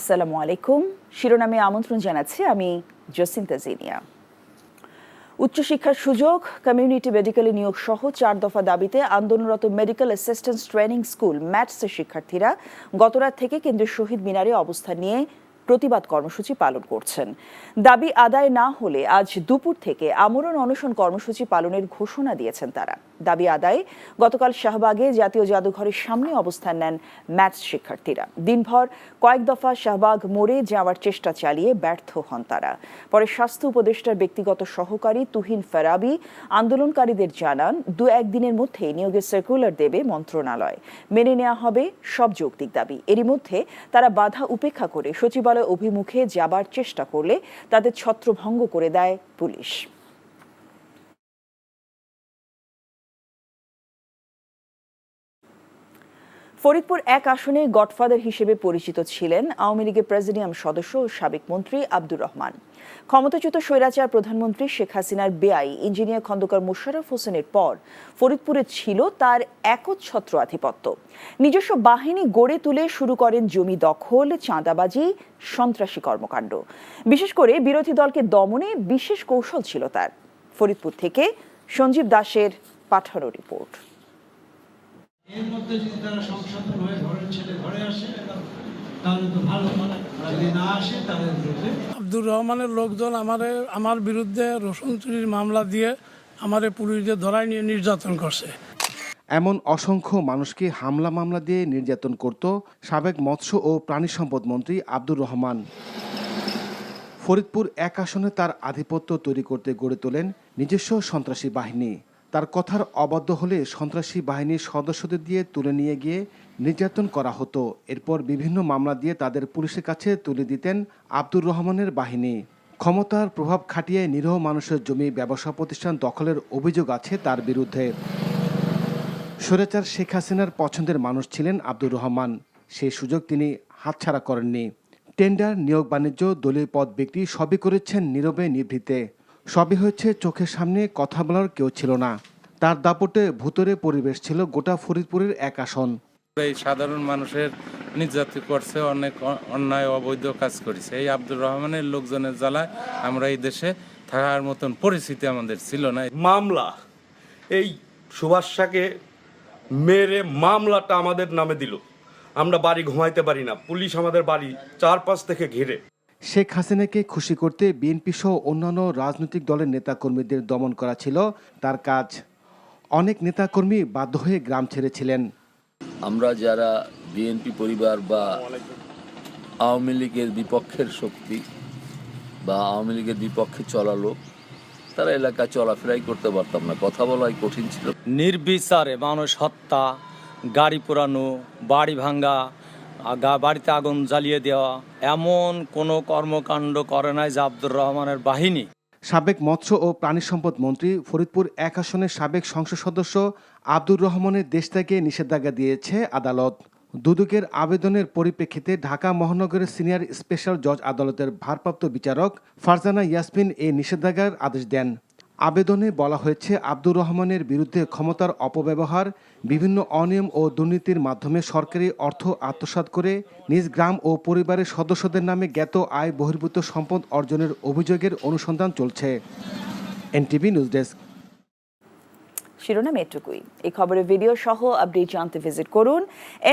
আসসালামু আলাইকুম। শিরোনামে আমন্ত্রণ জানাচ্ছি আমি জসিন্তা জিনিয়া। উচ্চশিক্ষার সুযোগ, কমিউনিটি মেডিকেলে নিয়োগ সহ 4 দফা দাবিতে আন্দোলনরত মেডিকেল অ্যাসিস্ট্যান্ট ট্রেনিং স্কুল ম্যাটসের শিক্ষার্থীরা গতরাত থেকে কেন্দ্রীয় শহীদ মিনারে অবস্থান নিয়ে প্রতিবাদ কর্মসূচি পালন করছেন। দাবি আদায় না হলে আজ দুপুর থেকে আমরণ অনশন কর্মসূচি পালনের ঘোষণা দিয়েছেন তারা। দাবি আদায়ে গতকাল শাহবাগে জাতীয় জাদুঘরের সামনে অবস্থান নেন ম্যাথস শিক্ষার্থীরা। দিনভর কয়েক দফা শাহবাগ মোড়ে যাওয়ার চেষ্টা চালিয়ে ব্যর্থ হন তারা। পরে স্বাস্থ্য উপদেষ্টার ব্যক্তিগত সহকারী তুহিন ফারাবি আন্দোলনকারীদের জানান, 2-1 দিনের মধ্যেই নিয়োগের সার্কুলার দেবে মন্ত্রণালয়। মেনে নেওয়া হবে সব যৌক্তিক দাবি। এরই মধ্যে তারা বাধা উপেক্ষা করে সচিবালয় অভিমুখে যাবার চেষ্টা করলে তাদের ছত্রভঙ্গ করে দেয় পুলিশ। ফরিদপুর 1 আসনে গডফাদার হিসেবে পরিচিত ছিলেন আওয়ামী লীগের প্রেসিডিয়াম সদস্য ও সাবেক মন্ত্রী আব্দুর রহমান। ক্ষমতাচ্যুত স্বৈরাচার প্রধানমন্ত্রী শেখ হাসিনার বেআই ইঞ্জিনিয়ার খন্দকার মোশাররফ হোসেনের পর ফরিদপুরে ছিল তার একচ্ছত্র আধিপত্য। নিজস্ব বাহিনী গড়ে তুলে শুরু করেন জমি দখল, চাঁদাবাজি, সন্ত্রাসী কর্মকাণ্ড। বিশেষ করে বিরোধী দলকে দমনে বিশেষ কৌশল ছিল তার। ফরিদপুর থেকে সঞ্জীব দাসের পাঠানো রিপোর্ট। এর মধ্যে যদি তারা সংশোধন হয়ে ঘরের ছেলে ঘরে আসে তাহলে তো ভালো, যদি না আসে তাদের বিরুদ্ধে। আব্দুর রহমানের লোকজন আমার বিরুদ্ধে রসুন চুরির মামলা দিয়ে আমারে পুলিশদের ধরায় নিয়ে নির্যাতন করছে। এমন অসংখ্য মানুষকে হামলা মামলা দিয়ে নির্যাতন করত সাবেক মৎস্য ও প্রাণী সম্পদ মন্ত্রী আব্দুর রহমান। ফরিদপুর 1 আসনে তার আধিপত্য তৈরি করতে গড়ে তোলেন নিজস্ব সন্ত্রাসী বাহিনী। তার কথার অবাধ্য হলে সন্ত্রাসী বাহিনীর সদস্যদের দিয়ে তুলে নিয়ে গিয়ে নির্যাতন করা হতো। এরপর বিভিন্ন মামলা দিয়ে তাদের পুলিশের কাছে তুলে দিতেন আব্দুর রহমানের বাহিনী। ক্ষমতার প্রভাব খাটিয়ে নিরীহ মানুষের জমি ব্যবসা প্রতিষ্ঠান দখলের অভিযোগ আছে তার বিরুদ্ধে। স্বৈরাচার শেখ হাসিনার পছন্দের মানুষ ছিলেন আব্দুর রহমান। সেই সুযোগ তিনি হাতছাড়া করেননি। টেন্ডার, নিয়োগ, বাণিজ্য, দলীয় পদ বিক্রি সবই করেছেন নীরবে নিভৃতে। সবই হয়েছে চোখের সামনে, কথা বলার কেউ ছিল না। তার দাপটে ভুতুরে পরিবেশ ছিল গোটা ফরিদপুরের 1 আসন। এই সাধারণ মানুষের নির্যাতন করছে, অনেক অন্যায় অবৈধ কাজ করেছে। এই আব্দুর রহমানের লোকজনের জ্বালায় আমরা এই দেশে থাকার মতন পরিস্থিতি আমাদের ছিল না। মামলা এই সুভাষকে মেরে মামলাটা আমাদের নামে দিল। আমরা বাড়ি ঘুমাইতে পারি না, পুলিশ আমাদের বাড়ি চারপাশ থেকে ঘিরে। শেখ হাসিনাকে খুশি করতে বিএনপি সহ অন্যান্য রাজনৈতিক দলের নেতাকর্মীদের দমন করা ছিল তার কাজ। অনেক নেতাকর্মী বাধ্য হয়ে গ্রাম ছেড়েছিলেন। আমরা যারা বিএনপি পরিবার বা আওয়ামী লীগের বিপক্ষের শক্তি বা আওয়ামী লীগের বিপক্ষে চলা লোক, তারা এলাকায় চলাফেরাই করতে পারতাম না, কথা বলাই কঠিন ছিল। নির্বিচারে মানুষ হত্যা, গাড়ি পোড়ানো, বাড়ি ভাঙ্গা, বাড়িতে আগুন জ্বালিয়ে দেওয়া, এমন কোনো কর্মকাণ্ড করে নাই যে আব্দুর রহমানের বাহিনী। সাবেক মৎস্য ও প্রাণী সম্পদ মন্ত্রী, ফরিদপুর 1 আসনের সাবেক সংসদ সদস্য আব্দুর রহমানের দেশ থেকে নিষেধাজ্ঞা দিয়েছে আদালত। দুদকের আবেদনের পরিপ্রেক্ষিতে ঢাকা মহানগরের সিনিয়র স্পেশাল জজ আদালতের ভারপ্রাপ্ত বিচারক ফারজানা ইয়াসমিন এই নিষেধাজ্ঞার আদেশ দেন। আবেদনে বলা হয়েছে, আব্দুর রহমানের বিরুদ্ধে ক্ষমতার অপব্যবহার, বিভিন্ন অনিয়ম ও দুর্নীতির মাধ্যমে সরকারি অর্থ আত্মসাৎ করে নিজ গ্রাম ও পরিবারের সদস্যদের নামে জ্ঞাত আয় বহির্ভূত সম্পদ অর্জনের অভিযোগের অনুসন্ধান চলছে। NTV news desk. শিরোনাম এটুকুই। এই খবরের ভিডিও সহ আপডেট জানতে ভিজিট করুন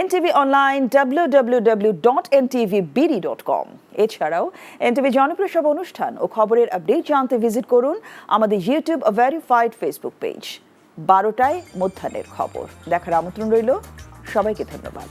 এনটিভি অনলাইন www.ntvbd.com। এছাড়াও এনটিভি জনপ্রিয় সব অনুষ্ঠান ও খবরের আপডেট জানতে ভিজিট করুন আমাদের ইউটিউব ভেরিফাইড ফেসবুক পেজ। 12টায় মধ্যাহ্নের খবর দেখার আমন্ত্রণ রইল। সবাইকে ধন্যবাদ।